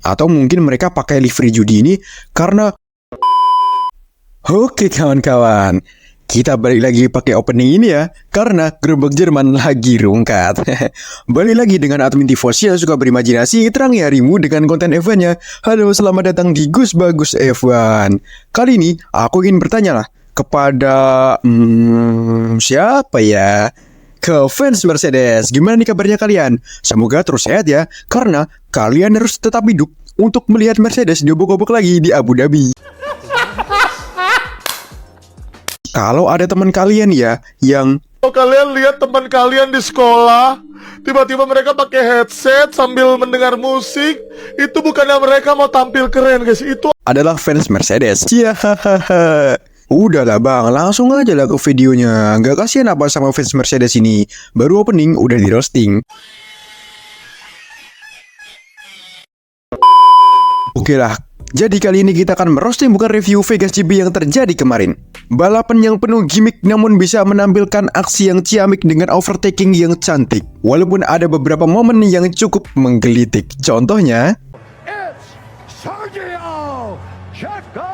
Atau mungkin mereka pakai livery judi ini karena... Oke kawan-kawan, kita balik lagi pakai opening ini ya, karena gerobak Jerman lagi rungkat. Balik lagi dengan admin Tifosi yang suka berimajinasi, terangi harimu dengan konten F1-nya. Halo, selamat datang di Gus Bagus F1. Kali ini aku ingin bertanya lah kepada siapa ya? Ke fans Mercedes, gimana nih kabarnya kalian? Semoga terus sehat ya, karena kalian harus tetap hidup untuk melihat Mercedes diobok-obok lagi di Abu Dhabi. Kalau ada teman kalian ya yang... Kalau kalian lihat teman kalian di sekolah, tiba-tiba mereka pakai headset sambil mendengar musik, itu bukannya mereka mau tampil keren guys, itu adalah fans Mercedes. Ya, udahlah bang, langsung aja lah ke videonya. Gak kasihan apa sama fans Mercedes ini? Baru opening udah di roasting. Oke lah, jadi kali ini kita akan merosting bukan review Vegas GP yang terjadi kemarin. Balapan yang penuh gimmick namun bisa menampilkan aksi yang ciamik dengan overtaking yang cantik. Walaupun ada beberapa momen yang cukup menggelitik. Contohnya... Sergio Checo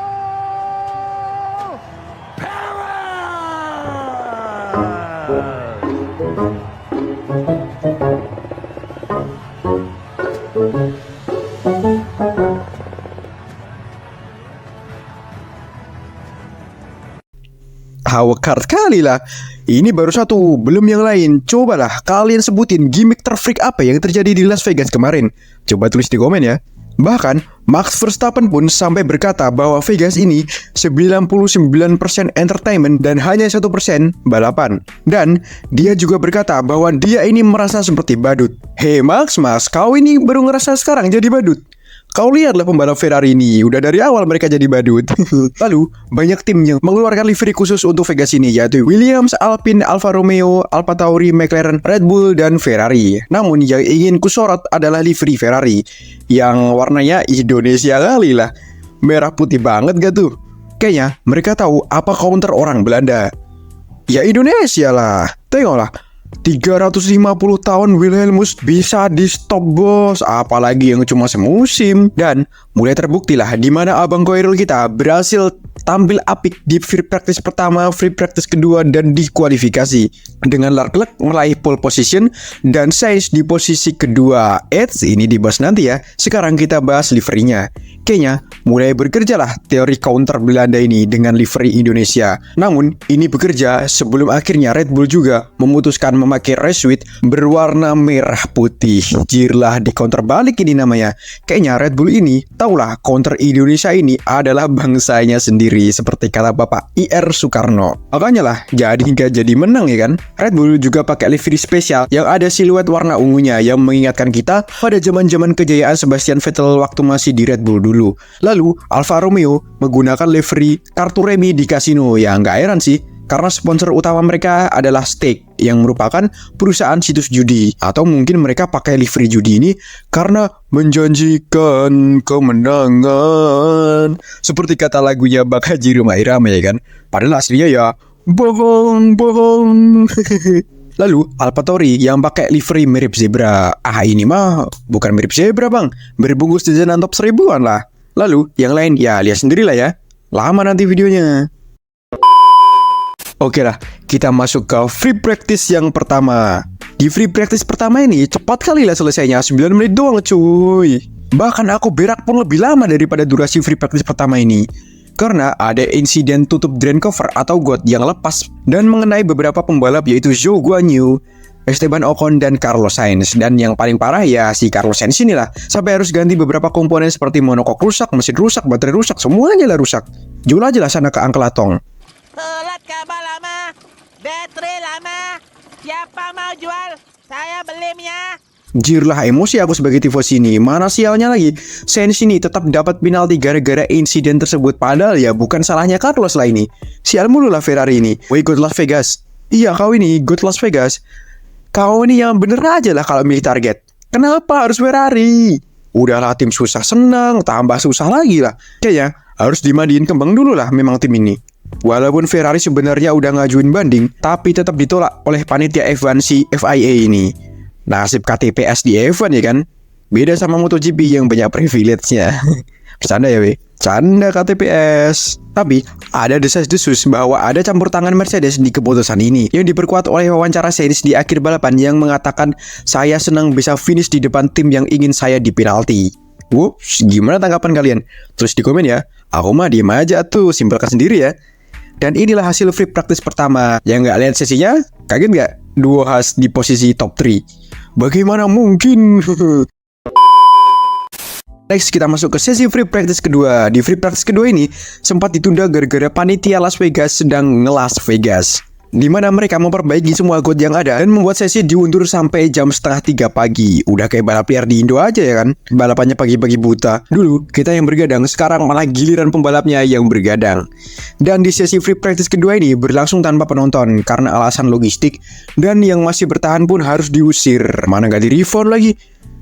Hawkart kali lah. Ini baru satu, belum yang lain. Cobalah kalian sebutin gimmick terfreak apa yang terjadi di Las Vegas kemarin. Coba tulis di komen ya. Bahkan Max Verstappen pun sampai berkata bahwa Vegas ini 99% entertainment dan hanya 1% balapan. Dan dia juga berkata bahwa dia ini merasa seperti badut. Hei Max, kau ini baru ngerasa sekarang jadi badut? Kau lihatlah pembalap Ferrari ini, udah dari awal mereka jadi badut. Lalu, banyak tim yang mengeluarkan livery khusus untuk Vegas ini, yaitu Williams, Alpine, Alfa Romeo, Alfa Tauri, McLaren, Red Bull, dan Ferrari. Namun yang ingin kusorot adalah livery Ferrari, yang warnanya Indonesia kali lah. Merah putih banget gak tuh? Kayaknya mereka tahu apa counter orang Belanda. Ya Indonesia lah, tengoklah. 350 tahun Wilhelmus bisa di stop bos, apalagi yang cuma semusim. Dan mulai terbuktilah di mana abang Koirul kita berhasil tampil apik di free practice pertama, free practice kedua, dan di kualifikasi dengan Leclerc meraih pole position dan Sainz di posisi kedua. Ini dibahas nanti ya. Sekarang kita bahas liverynya. Kayaknya mulai bekerjalah teori counter Belanda ini dengan livery Indonesia. Namun ini bekerja sebelum akhirnya Red Bull juga memutuskan memakai race suit berwarna merah putih. Jirlah di counter balik ini namanya. Kayaknya Red Bull ini taulah counter Indonesia ini adalah bangsanya sendiri, seperti kata Bapak IR Soekarno. Makanya lah jadi hingga jadi menang ya kan. Red Bull juga pakai livery spesial yang ada siluet warna ungunya yang mengingatkan kita pada zaman-zaman kejayaan Sebastian Vettel waktu masih di Red Bull dulu. Lalu Alfa Romeo menggunakan livery kartu remi di kasino. Ya nggak heran sih, karena sponsor utama mereka adalah Stake yang merupakan perusahaan situs judi. Atau mungkin mereka pakai livery judi ini karena menjanjikan kemenangan, seperti kata lagunya Bak Haji Roma Irama ya kan. Padahal aslinya ya bohong. Lalu Alfa Tauri yang pakai livery mirip zebra. Ini mah bukan mirip zebra bang, berbungkus jajanan top 1000-an lah. Lalu yang lain ya lihat sendirilah ya. Lama nanti videonya. Oke lah, kita masuk ke free practice yang pertama. Di free practice pertama ini cepat kali lah selesainya, 9 menit doang cuy. Bahkan aku berak pun lebih lama daripada durasi free practice pertama ini. Karena ada insiden tutup drain cover atau got yang lepas dan mengenai beberapa pembalap yaitu Zhou Guanyu, Esteban Ocon, dan Carlos Sainz. Dan yang paling parah ya si Carlos Sainz inilah, sampai harus ganti beberapa komponen seperti monokok rusak, mesin rusak, baterai rusak, semuanya lah rusak. Jual aja lah sana ke Angkel Atong. Pelat kabel lama, baterai lama, siapa mau jual? Saya belinya. Jirlah emosi aku sebagai tifosi ini. Mana sialnya lagi, Sainz ini tetap dapat penalti gara-gara insiden tersebut. Padahal ya bukan salahnya Carlos lah ini. Sial mulu lah Ferrari ini. Woi God Las Vegas. Iya kau ini God Las Vegas. Kau ini yang bener aja lah kalau milih target. Kenapa harus Ferrari? Udahlah tim susah senang, tambah susah lagi lah. Kayaknya harus dimandiin kembang dulu lah memang tim ini. Walaupun Ferrari sebenarnya udah ngajuin banding, tapi tetap ditolak oleh panitia F1 si FIA ini. Nasib KTPS di F1 ya kan. Beda sama MotoGP yang banyak privilege-nya. Bercanda ya, weh. Canda KTPS. Tapi ada desas-desus bahwa ada campur tangan Mercedes di keputusan ini, yang diperkuat oleh wawancara Sainz di akhir balapan yang mengatakan, saya senang bisa finish di depan tim yang ingin saya di penalti. Wups, gimana tanggapan kalian? Terus di komen ya. Aku mah diem aja tuh, simpelkan sendiri ya. Dan inilah hasil free practice pertama. Yang nggak lihat sesinya, kaget nggak? Duo Haas di posisi top 3. Bagaimana mungkin? Next kita masuk ke sesi free practice kedua. Di free practice kedua ini sempat ditunda gara-gara panitia Las Vegas sedang nge-Las Vegas, di mana mereka memperbaiki semua god yang ada dan membuat sesi diundur sampai jam 2:30 pagi. Udah kayak balap liar di Indo aja ya kan? Balapannya pagi-pagi buta. Dulu kita yang bergadang, sekarang malah giliran pembalapnya yang bergadang. Dan di sesi free practice kedua ini berlangsung tanpa penonton karena alasan logistik, dan yang masih bertahan pun harus diusir. Mana gak di-refund lagi.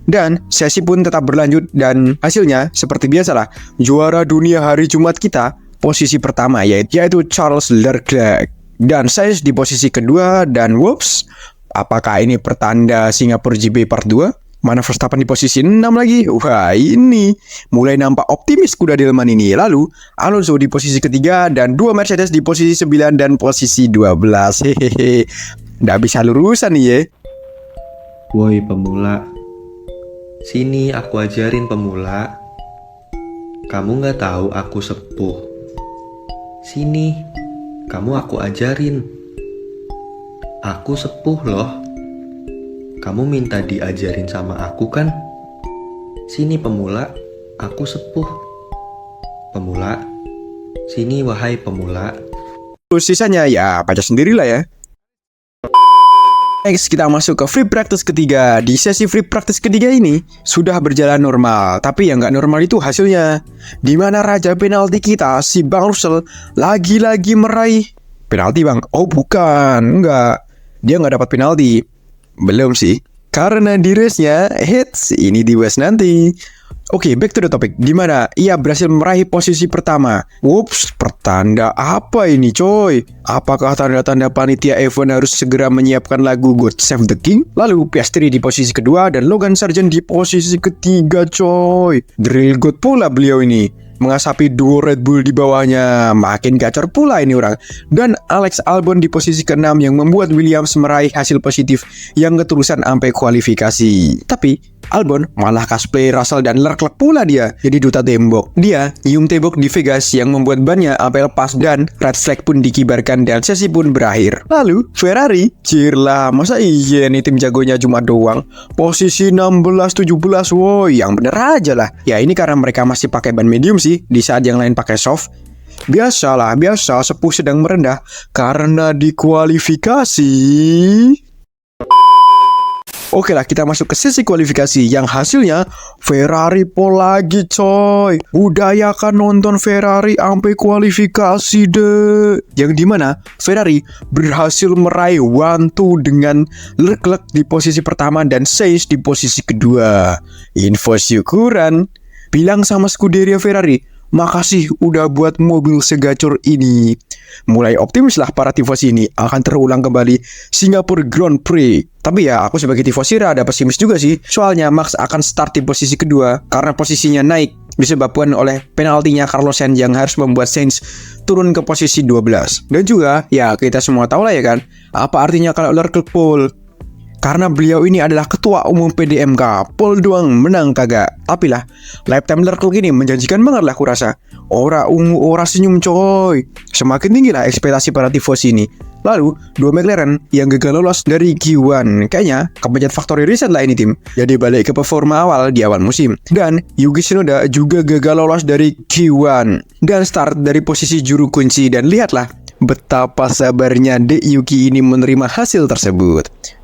Dan sesi pun tetap berlanjut dan hasilnya seperti biasalah, juara dunia hari Jumat kita posisi pertama yaitu Charles Leclerc. Dan Sainz di posisi kedua dan whoops, apakah ini pertanda Singapura GP Part 2? Mana Verstappen di posisi 6 lagi? Wah, ini mulai nampak optimis kuda delman ini. Lalu Alonso di posisi ketiga dan dua Mercedes di posisi 9 dan posisi 12. Hehehe. Nggak bisa lurusan nih ya. Woi pemula, sini aku ajarin pemula. Kamu nggak tahu aku sepuh. Sini, kamu aku ajarin. Aku sepuh loh. Kamu minta diajarin sama aku kan? Sini pemula, aku sepuh. Pemula, sini wahai pemula. Terus sisanya ya baca sendirilah ya. Next kita masuk ke free practice ketiga. Di sesi free practice ketiga ini sudah berjalan normal, tapi yang nggak normal itu hasilnya, di mana raja penalti kita si Bang Russell lagi-lagi meraih penalti bang. Oh bukan, enggak, dia nggak dapat penalti. Belum sih, karena di race-nya hits ini di West nanti. Oke, back to the topic. Di mana ia berhasil meraih posisi pertama. Whoops, pertanda apa ini coy? Apakah tanda-tanda panitia event harus segera menyiapkan lagu God Save the King? Lalu Piastri di posisi kedua dan Logan Sargent di posisi ketiga coy. Drill God pula beliau ini, mengasapi duo Red Bull di bawahnya. Makin gacor pula ini orang. Dan Alex Albon di posisi ke-6 yang membuat Williams meraih hasil positif yang keterusan sampai kualifikasi. Tapi Albon malah cosplay Russell dan Leclerc pula dia jadi duta tembok. Dia nyium tembok di Vegas yang membuat bannya sampai lepas dan red flag pun dikibarkan dan sesi pun berakhir. Lalu Ferrari, cirlah, masa iya nih tim jagonya cuma doang posisi 16-17, woi yang bener aja lah. Ya ini karena mereka masih pakai ban medium sih, di saat yang lain pakai soft. Biasalah, biasa sepuh sedang merendah karena dikualifikasi. Oke lah, kita masuk ke sesi kualifikasi yang hasilnya Ferrari pole lagi coy. Budayakan nonton Ferrari sampai kualifikasi deh. Yang dimana Ferrari berhasil meraih 1-2 dengan Leclerc di posisi pertama dan Sainz di posisi kedua. Info syukuran. Bilang sama Scuderia Ferrari, makasih udah buat mobil segacor ini. Mulai optimislah para tifosi ini akan terulang kembali Singapura Grand Prix. Tapi ya aku sebagai tifosi ada pesimis juga sih. Soalnya Max akan start di posisi kedua karena posisinya naik disebabkan oleh penaltinya Carlos Sainz yang harus membuat Sainz turun ke posisi 12. Dan juga ya kita semua tahu lah ya kan, apa artinya kalau Leclerc pole. Karena beliau ini adalah ketua umum PDMK, pole doang menang kagak. Tapi lah, lifetime Leclerc ini menjanjikan banget lah kurasa. Ora ungu, ora senyum coy. Semakin tinggi lah ekspektasi para tifosi ini. Lalu, dua McLaren yang gagal lolos dari Q1. Kayaknya kepencet factory reset lah ini tim. Jadi balik ke performa awal di awal musim. Dan Yuki Tsunoda juga gagal lolos dari Q1 dan start dari posisi juru kunci. Dan lihatlah betapa sabarnya Dek Yuki ini menerima hasil tersebut.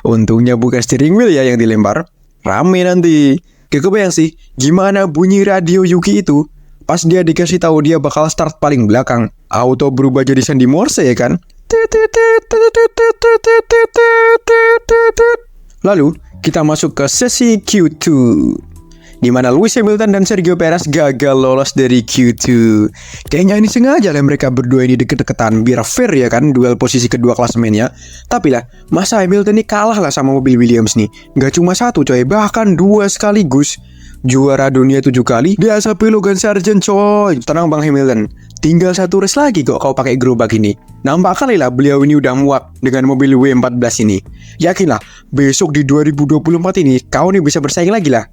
Untungnya bukan steering wheel ya yang dilempar. Rame nanti. Gak kebayang sih gimana bunyi radio Yuki itu pas dia dikasih tahu dia bakal start paling belakang. Auto berubah jadi sandi Morse ya kan. Lalu kita masuk ke sesi Q2 di mana Lewis Hamilton dan Sergio Perez gagal lolos dari Q2. Kayaknya ini sengaja lah mereka berdua ini deket-deketan biar fair ya kan duel posisi kedua klasemennya. Tapi lah, masa Hamilton ini kalah lah sama mobil Williams nih. Gak cuma satu coy, bahkan dua sekaligus. Juara dunia 7 kali, diasapi Logan Sargent coy. Tenang Bang Hamilton, tinggal satu race lagi kok kau pakai gerobak ini. Nampak kali lah beliau ini udah muak dengan mobil W14 ini. Yakinlah, besok di 2024 ini kau nih bisa bersaing lagi lah.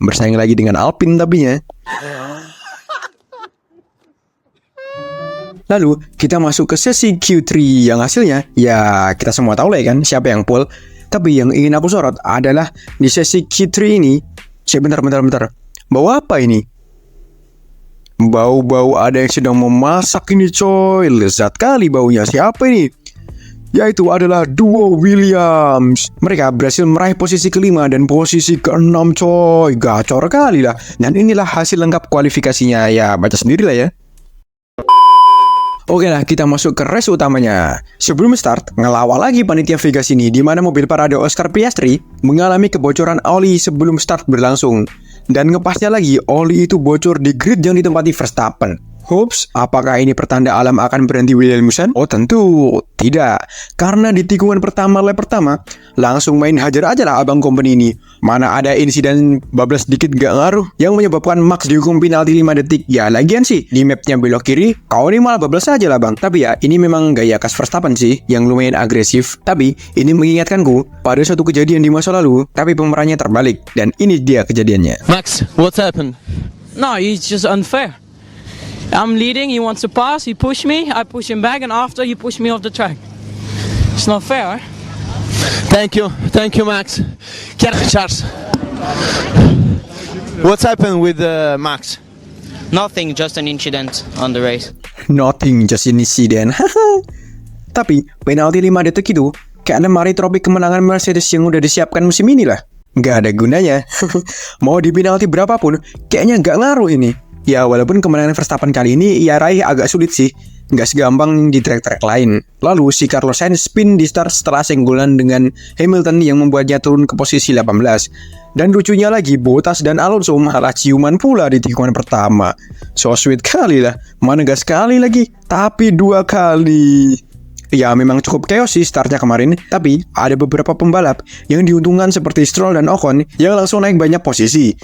Bersaing lagi dengan Alpine tapi ya. Lalu kita masuk ke sesi Q3 yang hasilnya ya kita semua tahu lah ya kan siapa yang pole. Tapi yang ingin aku sorot adalah di sesi Q3 ini. Bentar. Bau apa ini? Bau-bau ada yang sedang memasak ini coy. Lezat kali baunya. Siapa ini? Yaitu adalah duo Williams. Mereka berhasil meraih posisi kelima dan posisi keenam coy. Gacor kali lah. Dan inilah hasil lengkap kualifikasinya. Ya baca sendiri lah ya. Oke lah, kita masuk ke race utamanya. Sebelum start, ngelawak lagi panitia Vegas ini di mana mobil parade Oscar Piastri mengalami kebocoran oli sebelum start berlangsung. Dan ngepasnya lagi, oli itu bocor di grid yang ditempati Verstappen. Hups, apakah ini pertanda alam akan berhenti Williamson? Oh tentu tidak, karena di tikungan pertama lap pertama langsung main hajar aja lah abang company ini. Mana ada insiden bablas dikit gak ngaruh yang menyebabkan Max dihukum penalti 5 detik. Ya lagian sih, di mapnya belok kiri, kau ini malah bablas aja lah bang. Tapi ya, ini memang gaya khas Verstappen sih, yang lumayan agresif. Tapi, ini mengingatkanku pada suatu kejadian di masa lalu, tapi pemerannya terbalik. Dan ini dia kejadiannya. Max, what's happened? No, he's just unfair. I'm leading, he wants to pass, he pushed me, I push him back, and after he pushed me off the track. It's not fair, eh? Thank you, Max. Charles, what's happened with Max? Nothing, just an incident on the race. Nothing, just an incident. Tapi, penalti 5 detik itu kayak lemari trofi kemenangan Mercedes yang udah disiapkan musim ini lah. Gak ada gunanya. Mau di penalti berapapun, kayaknya gak ngaruh ini. Ya walaupun kemenangan Verstappen kali ini ia raih agak sulit sih, nggak segampang di track-track lain. Lalu si Carlos Sainz spin di start setelah senggolan dengan Hamilton yang membuatnya turun ke posisi 18. Dan lucunya lagi, Bottas dan Alonso malah ciuman pula di tikungan pertama. So sweet kali lah, mana gas sekali lagi, tapi 2 kali. Ya memang cukup chaos sih startnya kemarin, tapi ada beberapa pembalap yang diuntungkan seperti Stroll dan Ocon yang langsung naik banyak posisi.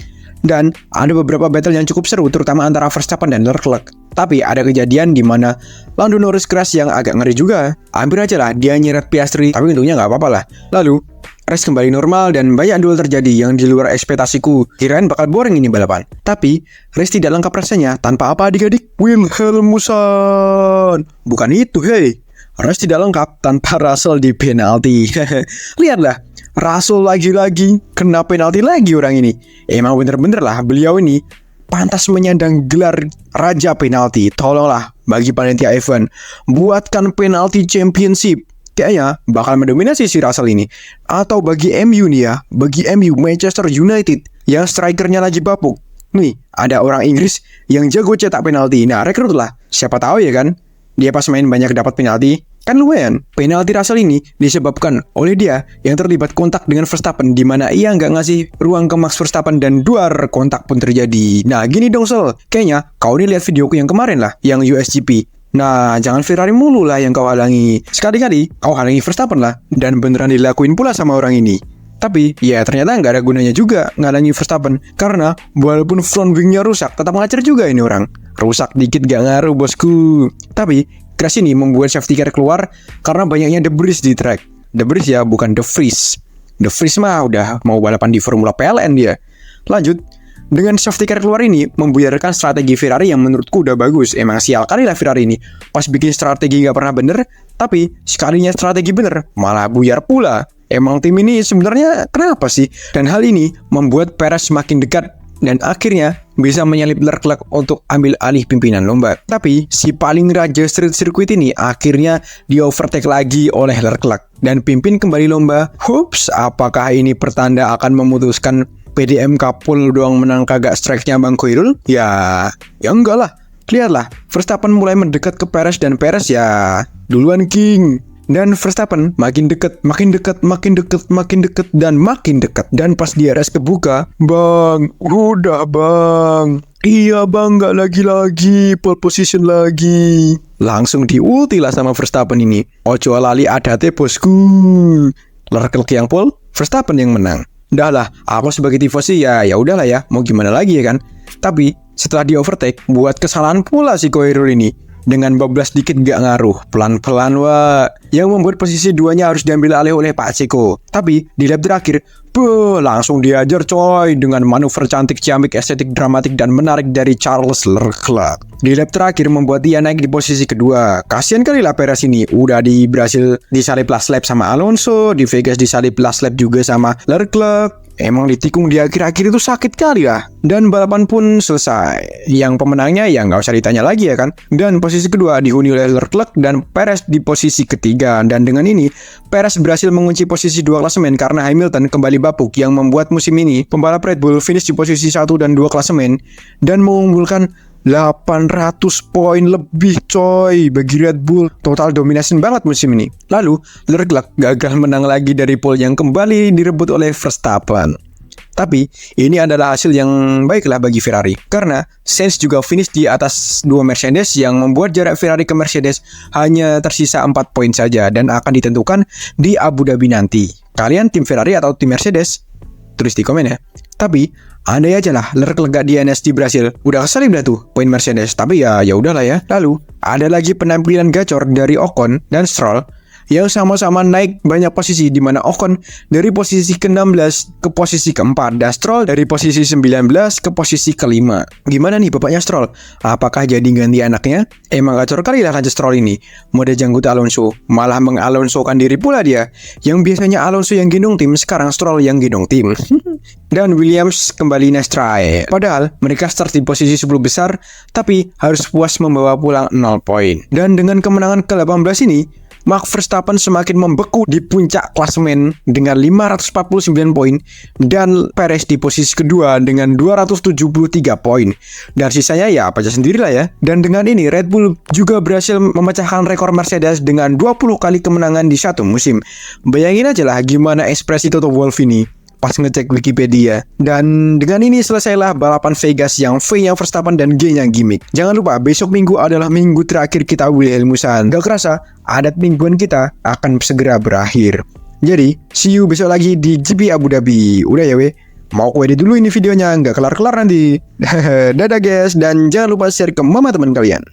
Dan ada beberapa battle yang cukup seru, terutama antara Verstappen dan Leclerc. Tapi ada kejadian di mana Lando Norris crash yang agak ngeri juga. Hampir aja lah dia nyeret Piastri, tapi untungnya nggak apa-apa lah. Lalu race kembali normal dan banyak duel terjadi yang di luar ekspektasiku. Kirain bakal boring ini balapan. Tapi race tidak lengkap rasanya tanpa apa adik-adik? Wilhelmussen. Bukan itu, hey. Race tidak lengkap tanpa Russell di penalti. Lihatlah, Russell lagi-lagi kena penalti lagi orang ini. Emang bener-bener lah beliau ini pantas menyandang gelar Raja Penalti. Tolonglah bagi panitia F1, buatkan penalti championship. Kayaknya bakal mendominasi si Russell ini. Atau bagi MU nih ya, bagi MU Manchester United yang strikernya lagi bapuk. Nih, ada orang Inggris yang jago cetak penalti. Nah, rekrut lah. Siapa tahu ya kan, dia pas main banyak dapat penalti. Kan lumayan. Penalti Russell ini disebabkan oleh dia yang terlibat kontak dengan Verstappen, di mana ia nggak ngasih ruang ke Max Verstappen dan duar kontak pun terjadi. Nah gini dong Sel, kayaknya kau ini lihat videoku yang kemarin lah, yang USGP. Nah jangan Ferrari mulu lah yang kau halangi. Sekali-kali kau halangi Verstappen lah, dan beneran dilakuin pula sama orang ini. Tapi ya ternyata nggak ada gunanya juga ngalangi Verstappen, karena walaupun front wingnya rusak, tetap ngacer juga ini orang. Rusak dikit gak ngaruh bosku. Tapi crash ini membuat safety car keluar karena banyaknya debris di track. Debris ya, bukan De Vries. De Vries mah udah mau balapan di Formula PLN dia. Lanjut, dengan safety car keluar ini membuyarkan strategi Ferrari yang menurutku udah bagus. Emang sial kali lah Ferrari ini, pas bikin strategi gak pernah bener, tapi sekalinya strategi bener malah buyar pula. Emang tim ini sebenarnya kenapa sih? Dan hal ini membuat Perez semakin dekat dan akhirnya bisa menyalip Leclerc untuk ambil alih pimpinan lomba. Tapi si paling raja street circuit ini akhirnya di overtake lagi oleh Leclerc dan pimpin kembali lomba. Hups, apakah ini pertanda akan memutuskan PDM Kapul doang menang kagak strike-nya Bang Koirul? Ya enggak lah. Lihatlah, Verstappen mulai mendekat ke Perez dan Perez ya duluan King. Dan Verstappen makin dekat, dan pas DRS kebuka, bang, udah bang. Iya bang, gak lagi-lagi, pole position lagi. Langsung diulti lah sama Verstappen ini. Ojo lali adate bosku. Leclerc yang pole, Verstappen yang menang. Dah lah, aku sebagai tifosi ya udahlah ya, mau gimana lagi ya kan. Tapi setelah di overtake, buat kesalahan pula si Koirul ini. Dengan bablas dikit gak ngaruh, pelan-pelan wah. Yang membuat posisi 2-nya harus diambil alih oleh Pak Ceko. Tapi di lap terakhir, langsung diajar coy dengan manuver cantik, ciamik, estetik, dramatik, dan menarik dari Charles Leclerc. Di lap terakhir membuat dia naik di posisi kedua. Kasian kali lah Perez ini, udah di Brasil disalip last lap sama Alonso, di Vegas disalip last lap juga sama Leclerc. Emang ditikung di akhir-akhir itu sakit kali lah. Dan balapan pun selesai. Yang pemenangnya ya nggak usah ditanya lagi ya kan. Dan posisi kedua dihuni oleh Leclerc dan Perez di posisi ketiga. Dan dengan ini Perez berhasil mengunci posisi 2 klasemen karena Hamilton kembali bapuk, yang membuat musim ini pembalap Red Bull finish di posisi 1 dan 2 klasemen dan mengunggulkan 800 poin lebih coy bagi Red Bull. Total domination banget musim ini. Lalu Leclerc gagal menang lagi dari pole yang kembali direbut oleh Verstappen. Tapi ini adalah hasil yang baiklah bagi Ferrari, karena Sainz juga finish di atas 2 Mercedes, yang membuat jarak Ferrari ke Mercedes hanya tersisa 4 poin saja dan akan ditentukan di Abu Dhabi nanti. Kalian tim Ferrari atau tim Mercedes? Tulis di komen ya. Tapi andai aja lah Leclerc gak DNS di Brasil, udah kesalip dah tuh poin Mercedes. Tapi ya udahlah ya. Lalu ada lagi penampilan gacor dari Ocon dan Stroll yang sama-sama naik banyak posisi, di mana Ocon dari posisi ke-16 ke posisi ke-4 dan Stroll dari posisi 19 ke posisi ke-5. Gimana nih bapaknya Stroll? Apakah jadi ganti anaknya? Emang gacor kali lah raja Stroll ini. Mode janggut Alonso, malah mengalonsokan diri pula dia. Yang biasanya Alonso yang gendong tim, sekarang Stroll yang gendong tim. Dan Williams kembali nice try. Padahal mereka start di posisi 10 besar, tapi harus puas membawa pulang 0 poin. Dan dengan kemenangan ke-18 ini, Max Verstappen semakin membeku di puncak klasemen dengan 549 poin dan Perez di posisi kedua dengan 273 poin. Dan sisanya ya apa aja sendirilah ya. Dan dengan ini Red Bull juga berhasil memecahkan rekor Mercedes dengan 20 kali kemenangan di satu musim. Bayangin aja lah gimana ekspresi Toto Wolff ini pas ngecek Wikipedia. Dan dengan ini selesailah balapan Vegas yang V-nya Verstappen dan G-nya gimmick. Jangan lupa besok minggu adalah minggu terakhir kita Wilhelmusan. Gak kerasa adat mingguan kita akan segera berakhir. Jadi see you besok lagi di GP Abu Dhabi. Udah ya weh, mau aku edit dulu ini videonya, nggak kelar-kelar nanti. Dadah guys, dan jangan lupa share ke mama teman kalian.